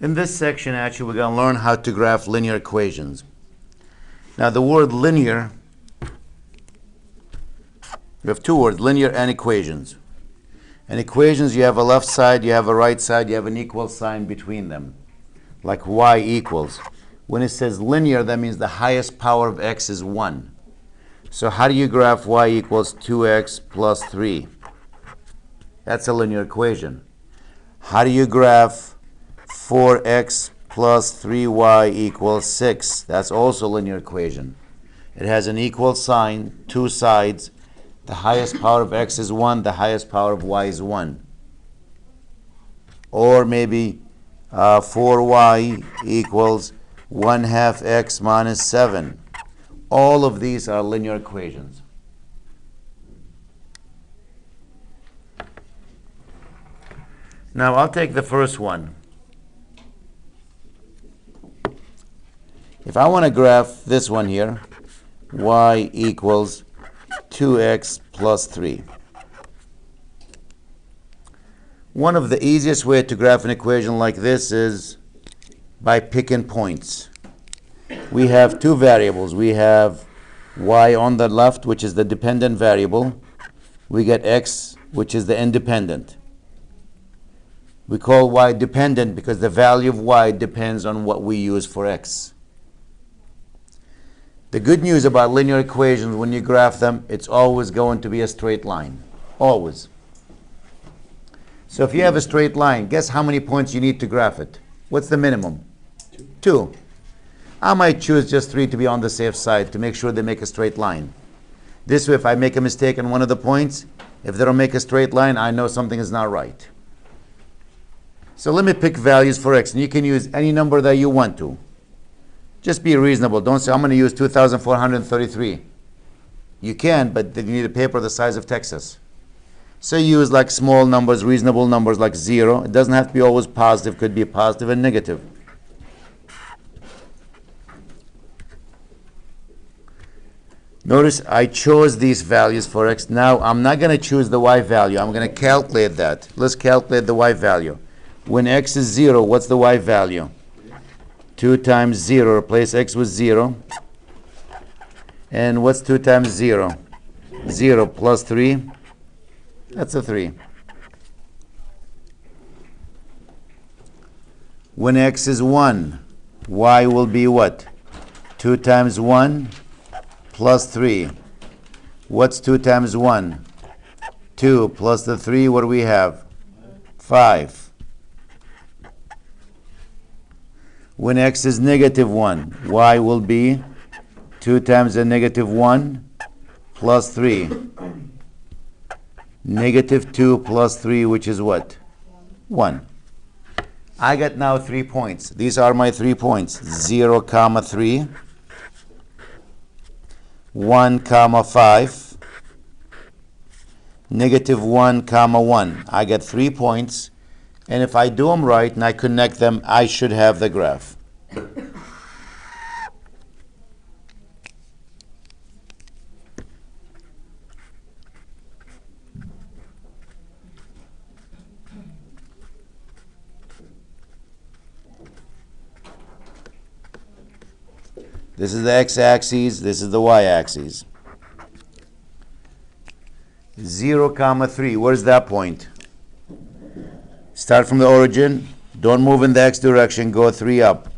In this section, actually, we're going to learn how to graph linear equations. Now, the word linear, we have two words, linear and equations. And equations, you have a left side, you have a right side, you have an equal sign between them, like y equals. When it says linear, that means the highest power of x is 1. So how do you graph y equals 2x plus 3? That's a linear equation. How do you graph 4x plus 3y equals 6? That's also a linear equation. It has an equal sign, two sides. The highest power of x is 1, the highest power of y is 1. Or maybe 4y equals 1/2 x minus 7. All of these are linear equations. Now I'll take the first one. If I want to graph this one here, y equals 2x plus 3. One of the easiest way to graph an equation like this is by picking points. We have two variables. We have y on the left, which is the dependent variable. We get x, which is the independent. We call y dependent because the value of y depends on what we use for x. The good news about linear equations, when you graph them, it's always going to be a straight line. Always. So if you have a straight line, guess how many points you need to graph it? What's the minimum? 2. I might choose just 3 to be on the safe side to make sure they make a straight line. This way, if I make a mistake on one of the points, if they don't make a straight line, I know something is not right. So let me pick values for x, and you can use any number that you want to. Just be reasonable. Don't say, I'm going to use 2,433. You can, but then you need a paper the size of Texas. So use like small numbers, reasonable numbers like 0. It doesn't have to be always positive. It could be positive and negative. Notice I chose these values for x. Now I'm not going to choose the y value. I'm going to calculate that. Let's calculate the y value. When x is 0, what's the y value? 2 times 0. Replace x with 0. And what's 2 times 0? 0 plus 3. That's a 3. When x is 1, y will be what? 2 times 1 plus 3. What's 2 times 1? 2 plus the 3, what do we have? 5. When x is negative 1, y will be 2 times the negative 1 plus 3. Negative 2 plus 3, which is what? 1. I got now 3 points. These are my 3 points. 0, comma 3. 1, comma 5. Negative 1, comma 1. I get 3 points. And if I do them right and I connect them, I should have the graph. This is the x-axis, this is the y-axis. 0, comma 3, where's that point? Start from the origin, don't move in the x direction, go 3 up.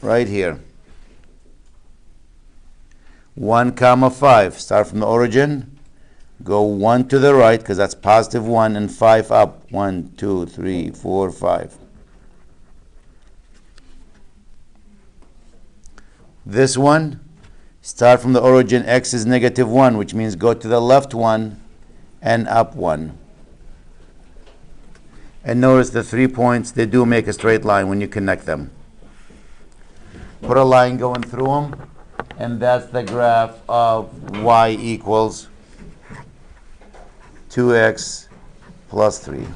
Right here. 1, comma 5, start from the origin, go 1 to the right, because that's positive 1, and 5 up. 1, 2, 3, 4, 5. This one, start from the origin, x is negative 1, which means go to the left 1 and up 1. And notice the 3 points, they do make a straight line when you connect them. Put a line going through them, and that's the graph of y equals 2x plus 3.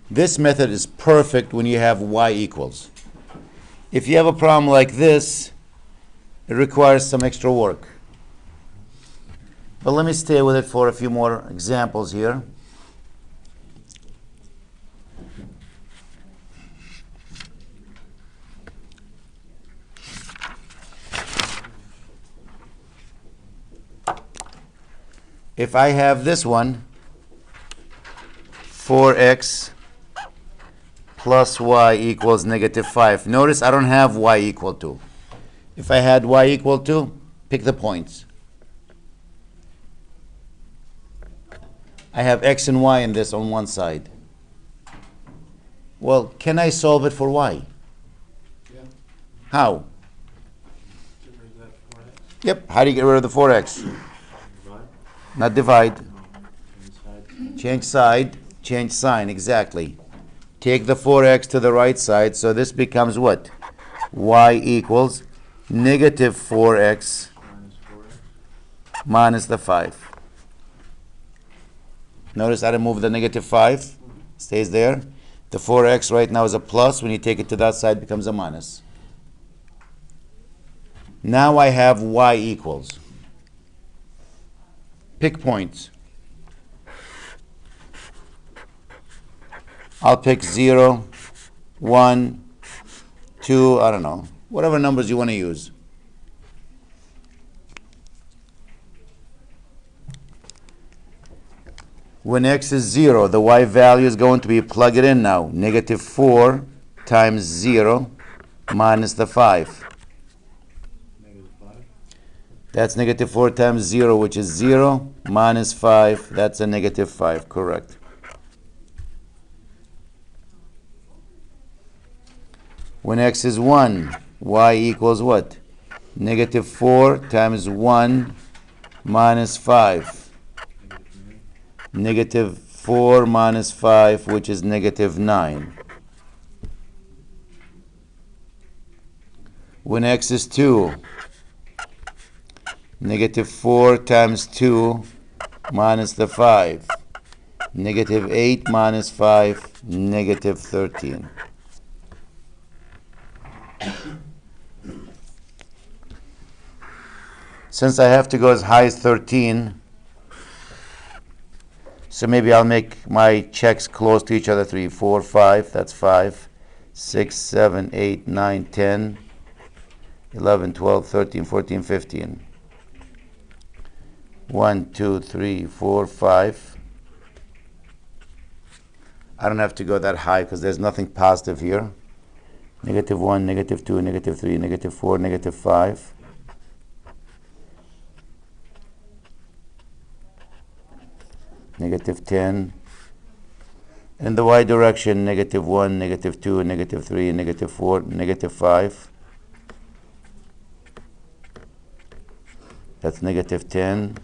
This method is perfect when you have y equals. If you have a problem like this, it requires some extra work. But let me stay with it for a few more examples here. If I have this one, 4x plus y equals negative 5. Notice I don't have y equal to. If I had y equal to, pick the points. I have x and y in this on one side. Well, can I solve it for y? Yeah. How? Get rid of that 4x. Yep, how do you get rid of the 4x? Divide. Not divide. Inside. Change side, change sign, exactly. Take the 4x to the right side, so this becomes what? Y equals negative 4x Minus 4x. minus the 5. Notice I removed the negative 5. Stays there. The 4x right now is a plus. When you take it to that side, it becomes a minus. Now I have y equals. Pick points. I'll pick 0, 1, 2, I don't know. Whatever numbers you want to use. When x is 0, the y value is going to be, plug it in now, negative 4 times 0 minus the 5. Negative 5. That's negative 4 times 0, which is 0 minus 5. That's a negative 5, correct. When x is 1, y equals what? Negative 4 times 1 minus 5. Negative 4 minus 5, which is negative 9. When x is 2, negative 4 times 2 minus the 5. Negative 8 minus 5, negative 13. Since I have to go as high as 13, so maybe I'll make my checks close to each other. 3, 4, 5, that's 5. 6, 7, 8, 9, 10, 11, 12, 13, 14, 15. 1, 2, 3, 4, 5. I don't have to go that high because there's nothing positive here. Negative 1, negative 2, negative 3, negative 4, negative 5. Negative 10. In the y direction, negative 1, negative 2, negative 3, negative 4, negative 5. That's negative 10.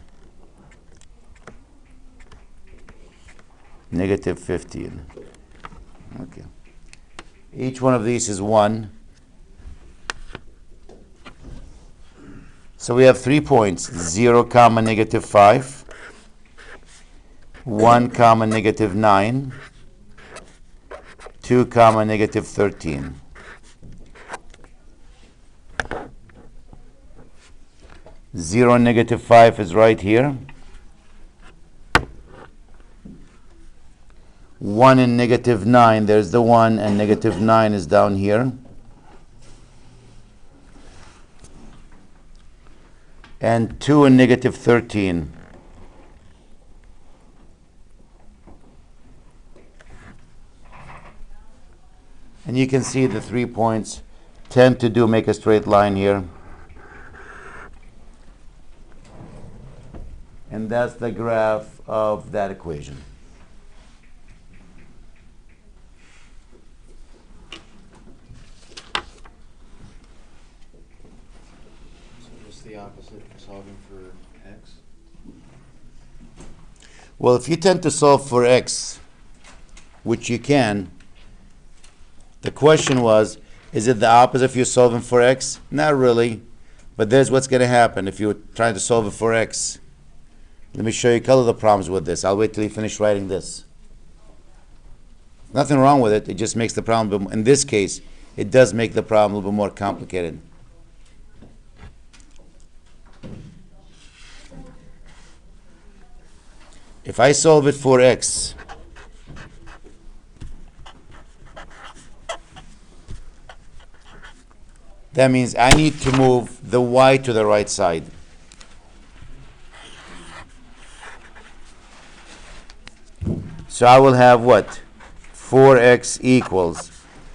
Negative 15. Okay. Each one of these is 1. So we have 3 points, 0 comma negative 5, 1 comma negative 9, 2 comma negative 13. Zero and negative 5 is right here. 1 and negative 9, there's the 1, and negative 9 is down here. And 2 and negative 13. And you can see the 3 points tend to make a straight line here. And that's the graph of that equation. The opposite for solving for x? Well, if you tend to solve for x, which you can, the question was, is it the opposite if you're solving for x? Not really, but there's what's going to happen if you're trying to solve it for x. Let me show you a couple of the problems with this. I'll wait till you finish writing this. Nothing wrong with it, it just makes the problem. In this case, it does make the problem a little bit more complicated. If I solve it for x, that means I need to move the y to the right side. So I will have what? 4x equals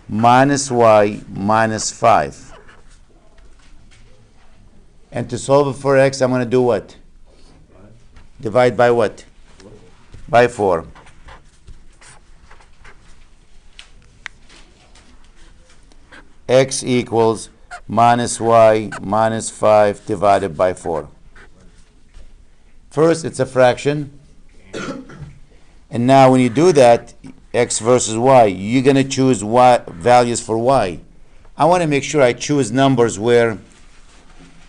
minus y minus 5. And to solve it for x, I'm going to do what? Divide by what? By 4. X equals minus y minus 5 divided by 4. First, it's a fraction. And now when you do that, x versus y, you're going to choose y values for y. I want to make sure I choose numbers where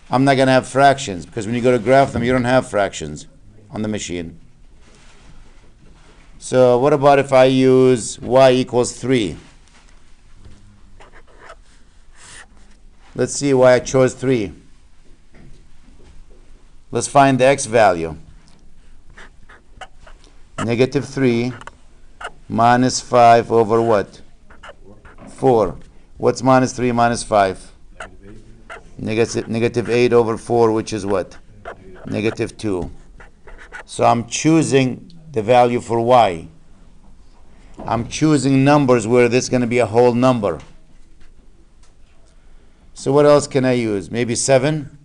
I'm not going to have fractions, because when you go to graph them, you don't have fractions on the machine. So what about if I use y equals 3? Let's see why I chose 3. Let's find the x value. Negative 3 minus 5 over what? 4. What's minus 3 minus 5? Negative 8 over 4, which is what? Negative 2. So I'm choosing the value for y. I'm choosing numbers where this is going to be a whole number. So what else can I use? Maybe 7?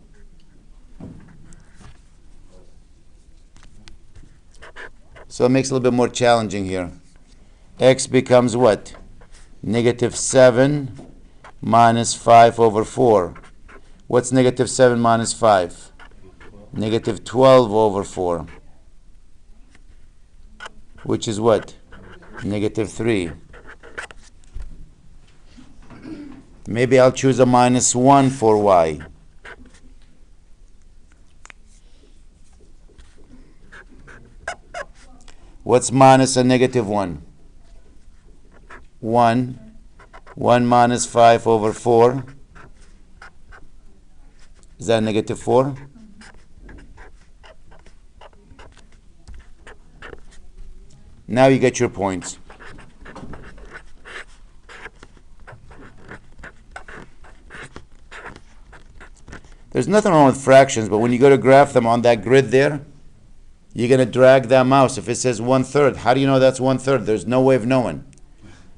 So it makes it a little bit more challenging here. X becomes what? Negative 7 minus 5 over 4. What's negative 7 minus 5? Negative 12 over 4. Which is what? Negative 3. Maybe I'll choose a minus 1 for y. What's minus a negative 1? 1. 1 minus 5 over 4. Is that negative 4? Now you get your points. There's nothing wrong with fractions, but when you go to graph them on that grid there, you're going to drag that mouse. If it says 1/3, how do you know that's 1/3? There's no way of knowing.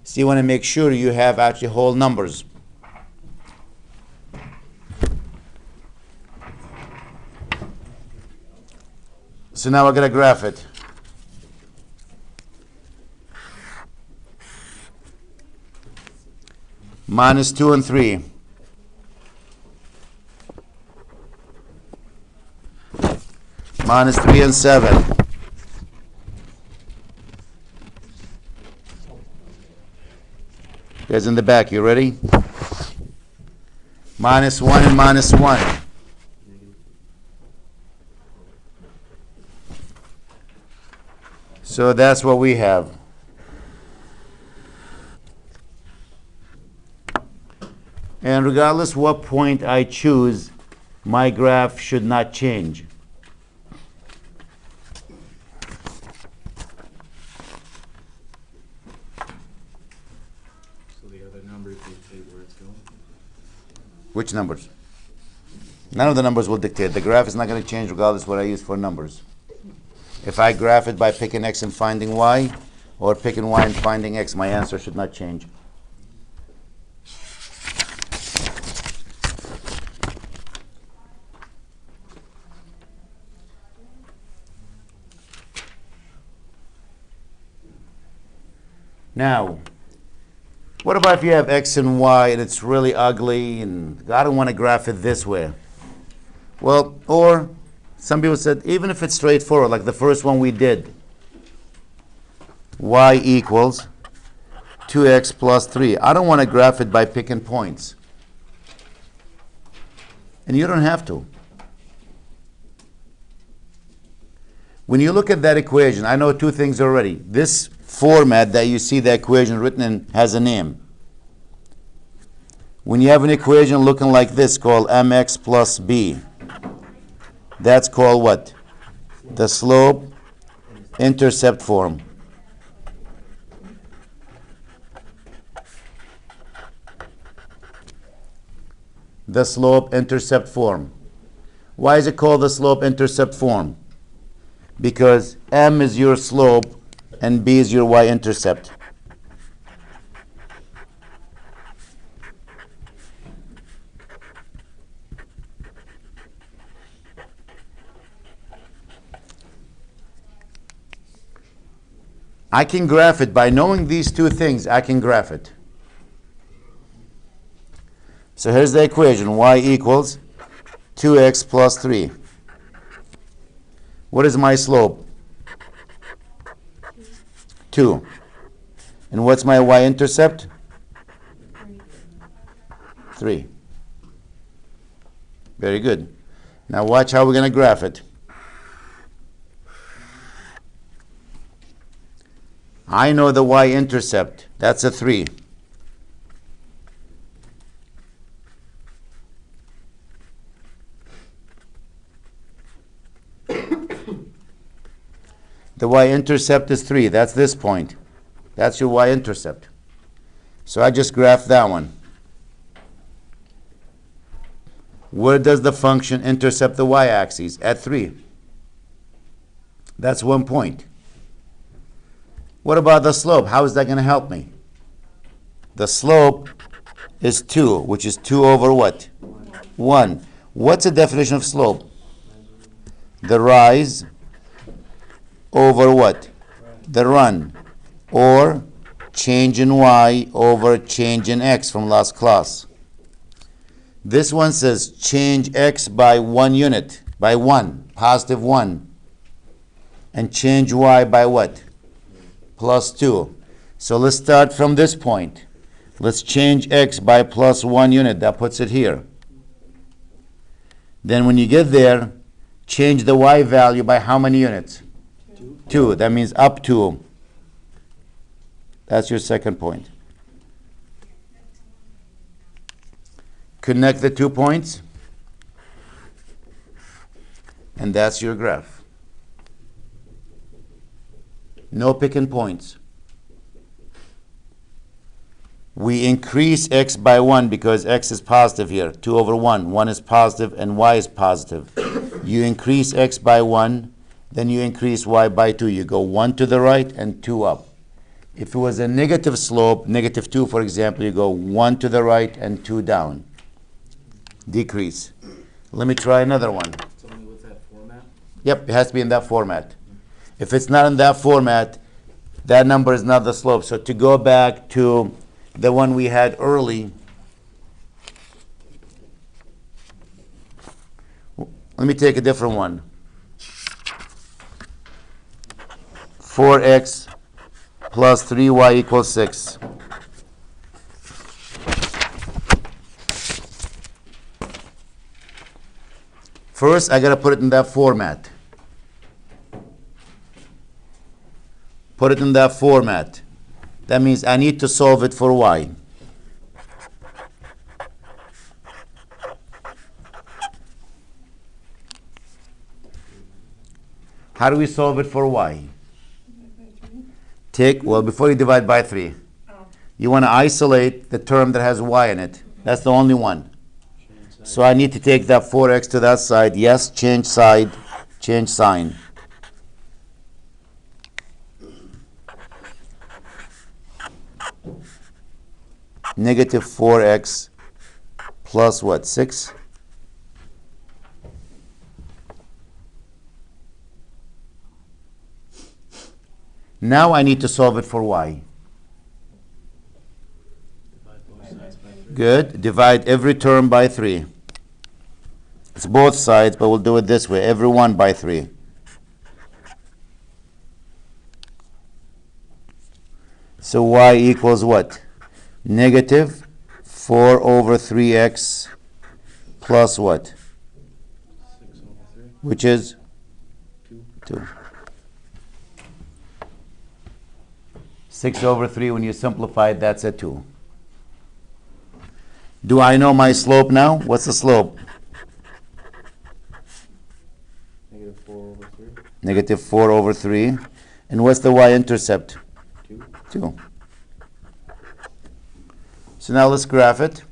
So you want to make sure you have actually whole numbers. So now we're going to graph it. Minus 2 and 3. Minus 3 and 7. Guys in the back, you ready? Minus 1 and minus 1. So that's what we have. And regardless what point I choose, my graph should not change. So the other numbers dictate where it's going? Which numbers? None of the numbers will dictate. The graph is not going to change regardless what I use for numbers. If I graph it by picking x and finding y, or picking y and finding x, my answer should not change. Now, what about if you have x and y and it's really ugly and I don't want to graph it this way? Well, or some people said, even if it's straightforward, like the first one we did, y equals 2x plus 3. I don't want to graph it by picking points. And you don't have to. When you look at that equation, I know two things already. This format that you see the equation written in has a name. When you have an equation looking like this called mx plus b, that's called what? The slope-intercept form. The slope-intercept form. Why is it called the slope-intercept form? Because m is your slope and b is your y-intercept. I can graph it. By knowing these two things, I can graph it. So here's the equation. Y equals 2x plus 3. What is my slope? 2. And what's my y-intercept? 3. Very good. Now watch how we're going to graph it. I know the y-intercept. That's a 3. The y-intercept is 3. That's this point. That's your y-intercept. So I just graphed that one. Where does the function intercept the y-axis? At 3. That's 1 point. What about the slope? How is that going to help me? The slope is 2, which is 2 over what? 1. What's the definition of slope? The rise over what? The run. Or change in y over change in x from last class. This one says change x by 1 unit, by 1, positive 1. And change y by what? Plus 2. So let's start from this point. Let's change x by plus 1 unit. That puts it here. Then when you get there, change the y value by how many units? 2. That means up 2. That's your second point. Connect the 2 points. And that's your graph. No picking points. We increase x by 1 because x is positive here. 2 over 1. 1 is positive and y is positive. You increase x by 1, then you increase y by 2. You go 1 to the right and 2 up. If it was a negative slope, negative 2 for example, you go 1 to the right and 2 down. Decrease. Let me try another one. It's only with that format? Yep, it has to be in that format. If it's not in that format, that number is not the slope. So to go back to the one we had early, let me take a different one. 4x plus 3y equals 6. First, I got to put it in that format. Put it in that format. That means I need to solve it for y. How do we solve it for y? Before you divide by 3, you want to isolate the term that has y in it. That's the only one. So I need to take that 4x to that side. Yes, change side, change sign. Negative 4x plus what? 6? Now I need to solve it for y. Divide both sides by 3. Good. Divide every term by 3. It's both sides, but we'll do it this way. Every one by 3. So y equals what? Negative 4 over 3x plus what? 6 over 3. Which is 2. 2. 6 over 3, when you simplify it, that's a 2. Do I know my slope now? What's the slope? -4/3. Negative 4 over 3. And what's the y-intercept? 2. 2. So now let's graph it.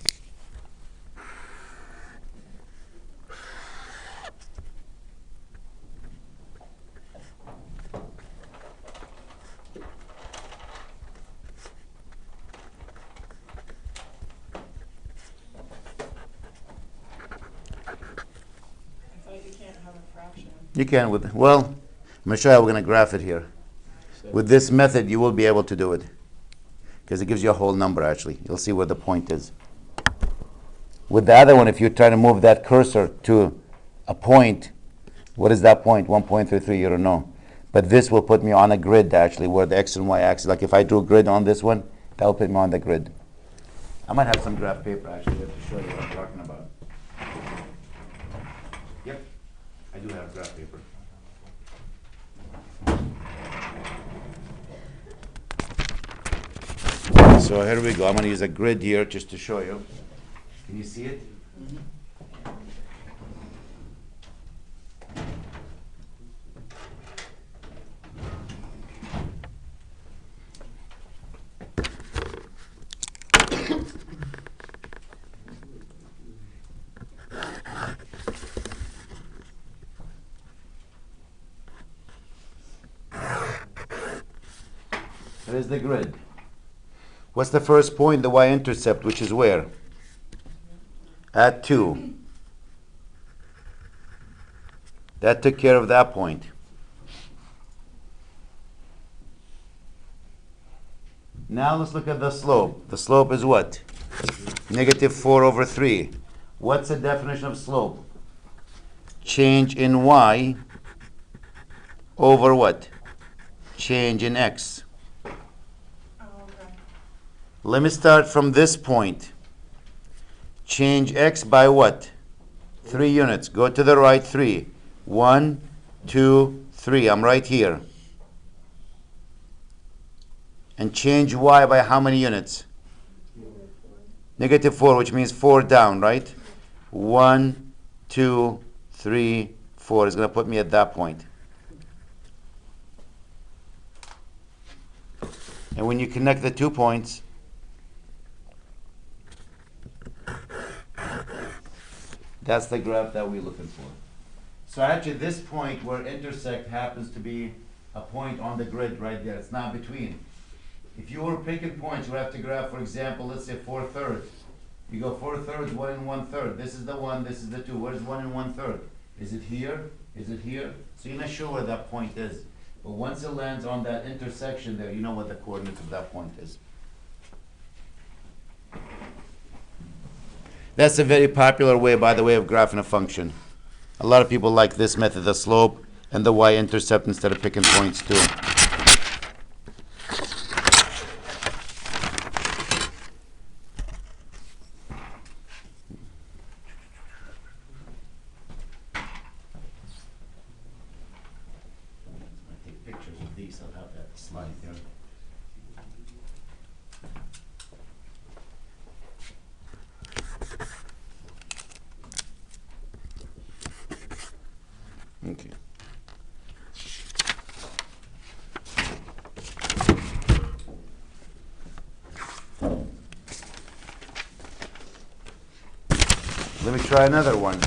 You can with, well, I'm going to show you how we're going to graph it here. With this method, you will be able to do it. Because it gives you a whole number, actually. You'll see where the point is. With the other one, if you're trying to move that cursor to a point, what is that point? 1.33, you don't know. But this will put me on a grid, actually, where the x and y axis, like if I drew a grid on this one, that will put me on the grid. I might have some graph paper, actually, to show you what I'm talking about. Yep, I do have graph paper. So here we go. I'm going to use a grid here just to show you. Can you see it? There's the grid. What's the first point? The y-intercept, which is where? At 2. That took care of that point. Now let's look at the slope. The slope is what? Negative 4 over 3. What's the definition of slope? Change in y over what? Change in x. Let me start from this point. Change x by what? 3 units. Go to the right 3. 1, 2, 3. I'm right here. And change y by how many units? Negative 4, which means 4 down, right? 1, 2, 3, 4 is going to put me at that point. And when you connect the 2 points, that's the graph that we're looking for. So actually this point where intersect happens to be a point on the grid right there. It's not between. If you were picking points, you would have to graph, for example, let's say 4/3. You go 4/3, 1 and 1/3. This is the 1, this is the 2. Where's 1 and 1/3? Is it here? Is it here? So you're not sure where that point is. But once it lands on that intersection there, you know what the coordinates of that point is. That's a very popular way, by the way, of graphing a function. A lot of people like this method, the slope and the y-intercept, instead of picking points too. I take pictures of these, I'll have that slide there. Okay. Let me try another one.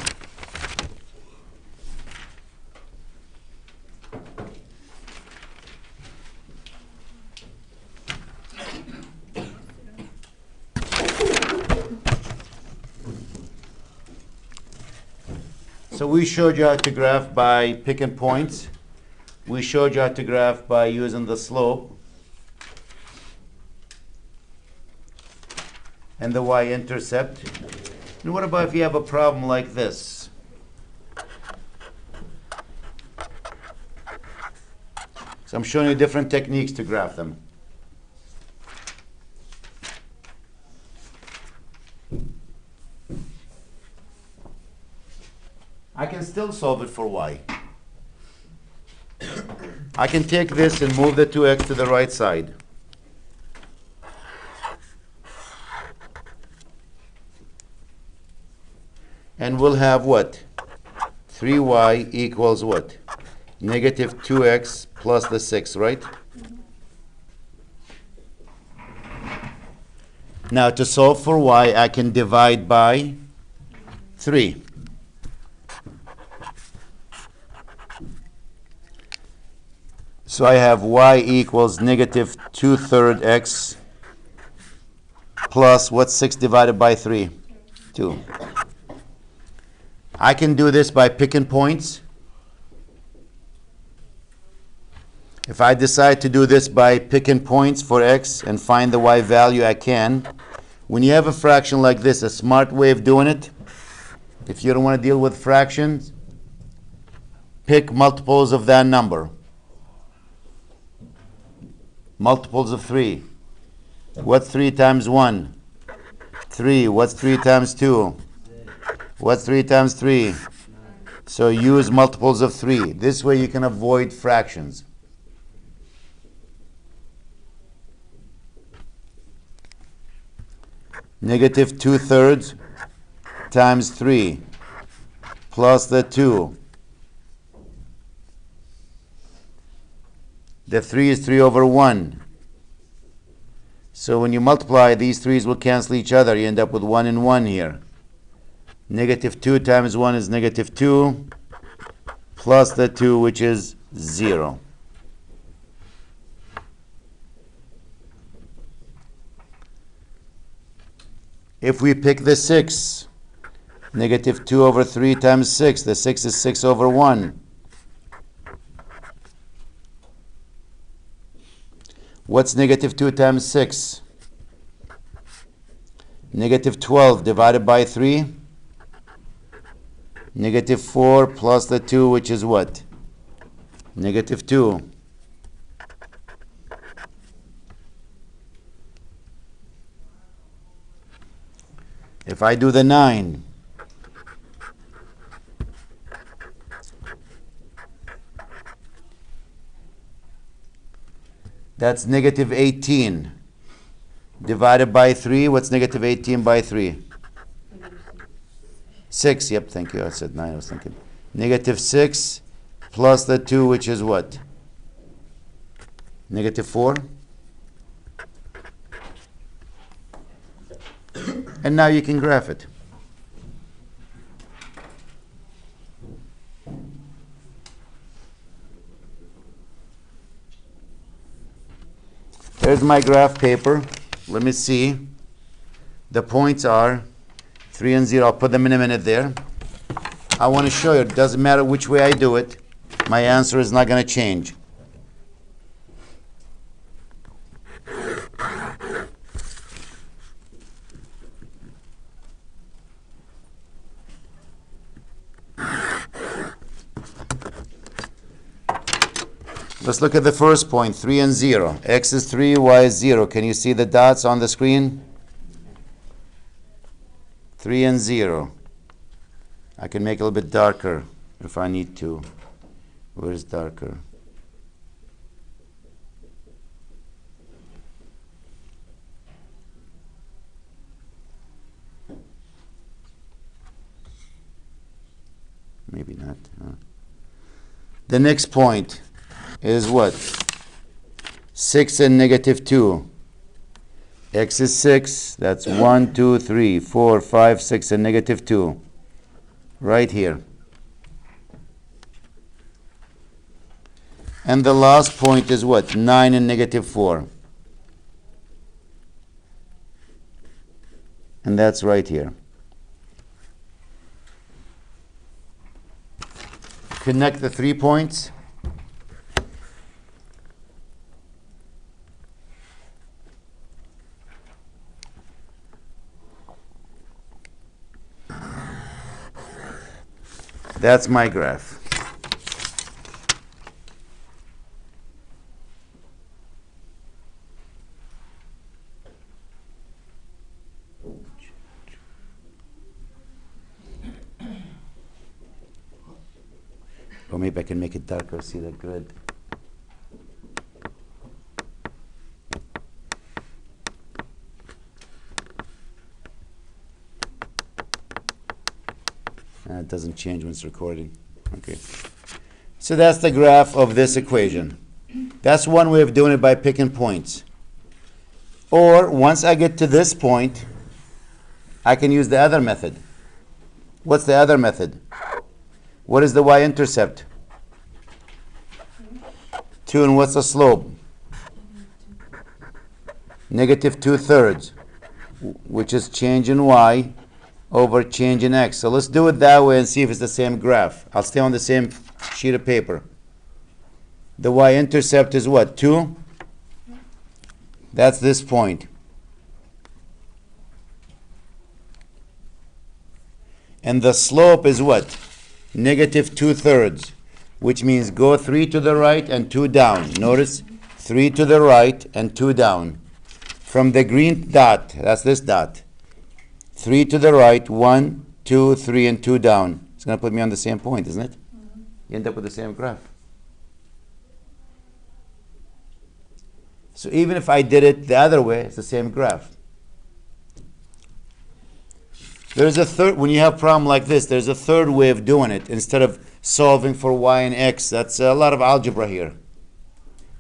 So we showed you how to graph by picking points. We showed you how to graph by using the slope and the y-intercept. And what about if you have a problem like this? So I'm showing you different techniques to graph them. I can still solve it for y. I can take this and move the 2x to the right side. And we'll have what? 3y equals what? Negative 2x plus the 6, right? Now to solve for y, I can divide by 3. So I have y equals negative 2/3 x plus what's 6 divided by 3? 2. I can do this by picking points. If I decide to do this by picking points for x and find the y value, I can. When you have a fraction like this, a smart way of doing it, if you don't want to deal with fractions, pick multiples of that number. Multiples of 3. What's 3 times 1? 3. What's 3 times 2? What's 3 times 3? So use multiples of 3. This way you can avoid fractions. Negative 2/3 times 3 plus the 2. The 3 is 3 over 1. So when you multiply, these 3's will cancel each other. You end up with 1 and 1 here. Negative 2 times 1 is negative 2 plus the 2, which is 0. If we pick the 6, negative 2 over 3 times 6, the 6 is 6 over 1. What's negative 2 times 6? Negative 12 divided by 3. Negative 4 plus the 2, which is what? Negative 2. If I do the 9, that's negative 18 divided by 3. What's negative 18 by 3? 6. Yep, thank you. I said 9. I was thinking. Negative 6 plus the 2, which is what? Negative 4. And now you can graph it. There's my graph paper. Let me see. The points are 3 and 0. I'll put them in a minute there. I want to show you, it doesn't matter which way I do it, my answer is not going to change. Let's look at the first point, 3 and 0. X is 3, y is 0. Can you see the dots on the screen? 3 and 0. I can make it a little bit darker if I need to. Where is darker? Maybe not. The next point is what? 6 and negative 2. X is 6. That's 1, 2, 3, 4, 5, 6, and negative 2. Right here. And the last point is what? 9 and negative 4. And that's right here. Connect the 3 points. That's my graph. Or maybe I can make it darker, see the grid. It doesn't change when it's recording. Okay. So that's the graph of this equation. That's one way of doing it by picking points. Or once I get to this point, I can use the other method. What's the other method? What is the y-intercept? 2, and what's the slope? Negative 2/3, which is change in y over change in x. So let's do it that way and see if it's the same graph. I'll stay on the same sheet of paper. The y-intercept is what? 2? That's this point. And the slope is what? Negative 2/3, which means go 3 to the right and 2 down. Notice 3 to the right and 2 down. From the green dot, that's this dot, 3 to the right, 1, 2, 3, and 2 down. It's going to put me on the same point, isn't it? Mm-hmm. You end up with the same graph. So even if I did it the other way, it's the same graph. There's a third, when you have a problem like this, there's a third way of doing it. Instead of solving for y and x, that's a lot of algebra here.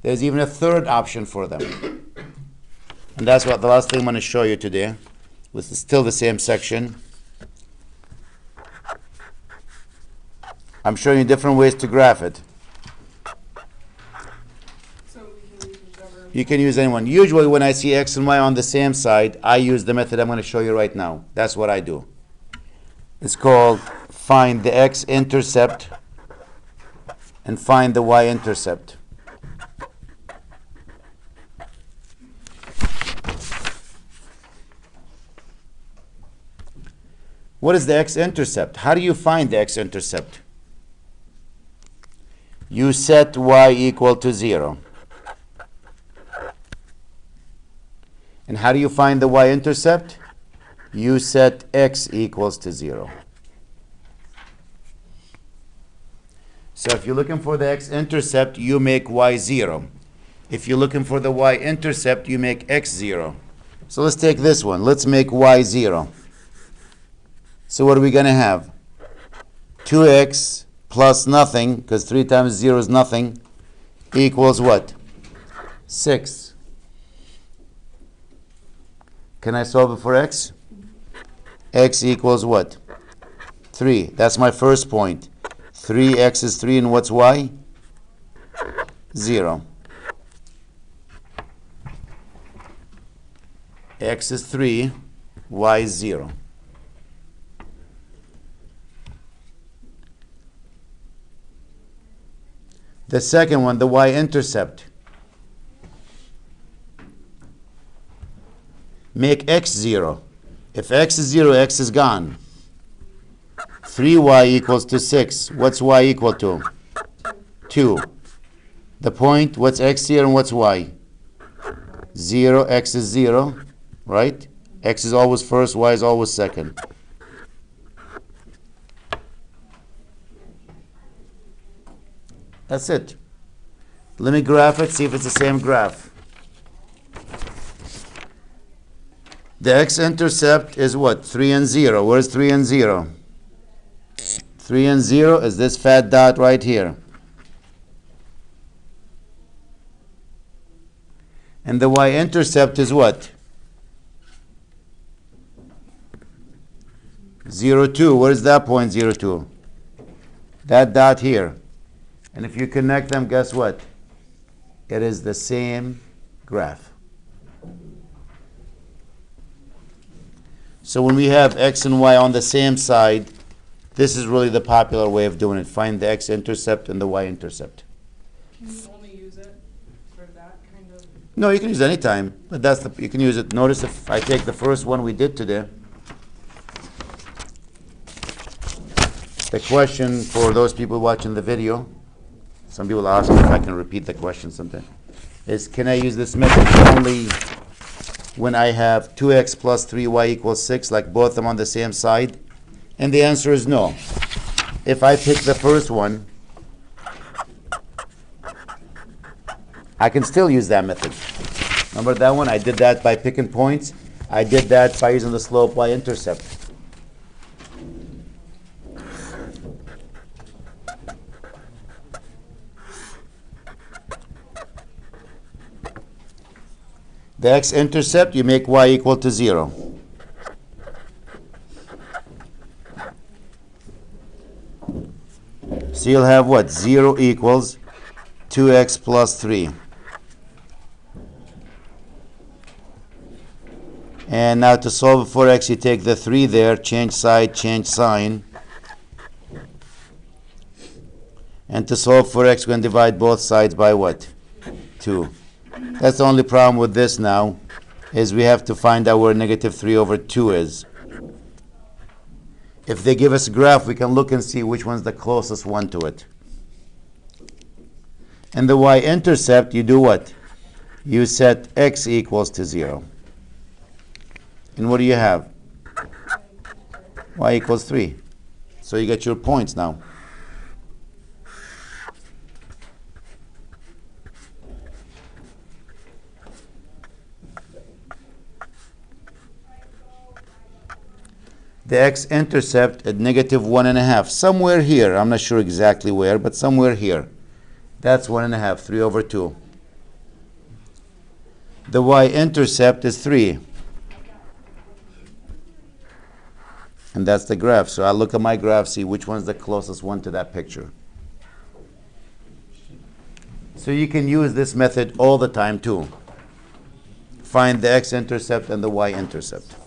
There's even a third option for them. And that's what the last thing I'm going to show you today. This is still the same section. I'm showing you different ways to graph it. So we can use whichever. You can use anyone. Usually when I see x and y on the same side, I use the method I'm going to show you right now. That's what I do. It's called find the x-intercept and find the y-intercept. What is the x-intercept? How do you find the x-intercept? You set y equal to 0. And how do you find the y-intercept? You set x equals to 0. So if you're looking for the x-intercept, you make y 0. If you're looking for the y-intercept, you make x 0. So let's take this one. Let's make y 0. So what are we going to have? 2x plus nothing, because 3 times 0 is nothing, equals what? 6. Can I solve it for x? X equals what? 3. That's my first point. 3x is 3, and what's y? 0. X is 3, y is 0. The second one, the y-intercept. Make x 0. If x is 0, x is gone. 3y equals to 6. What's y equal to? 2. The point, what's x here and what's y? 0, x is 0, right? X is always first, y is always second. That's it. Let me graph it, see if it's the same graph. The x-intercept is what? 3 and 0. Where's 3 and 0? 3 and 0 is this fat dot right here. And the y-intercept is what? 0, 2. Where's that point, 0, 2? That dot here. And if you connect them, guess what? It is the same graph. So when we have x and y on the same side, this is really the popular way of doing it. Find the x-intercept and the y-intercept. Can you only use it for that kind of? No, you can use it anytime, but you can use it. Notice if I take the first one we did today, the question for those people watching the video, some people ask me if I can repeat the question sometime, is can I use this method only when I have 2x plus 3y equals 6, like both of them on the same side? And the answer is no. If I pick the first one, I can still use that method. Remember that one? I did that by picking points. I did that by using the slope y-intercept. The x-intercept, you make y equal to 0. So you'll have what? 0 equals 2x plus 3. And now to solve for x, you take the 3 there, change side, change sign. And to solve for x, we're going to divide both sides by what? 2. That's the only problem with this now, is we have to find out where negative 3 over 2 is. If they give us a graph, we can look and see which one's the closest one to it. And the y-intercept, you do what? You set x equals to 0. And what do you have? Y equals 3. So you get your points now. The x-intercept at negative 1.5, somewhere here. I'm not sure exactly where, but somewhere here. That's 1.5, 3 over 2. The y-intercept is 3. And that's the graph. So I'll look at my graph, see which one's the closest one to that picture. So you can use this method all the time too. Find the x-intercept and the y-intercept.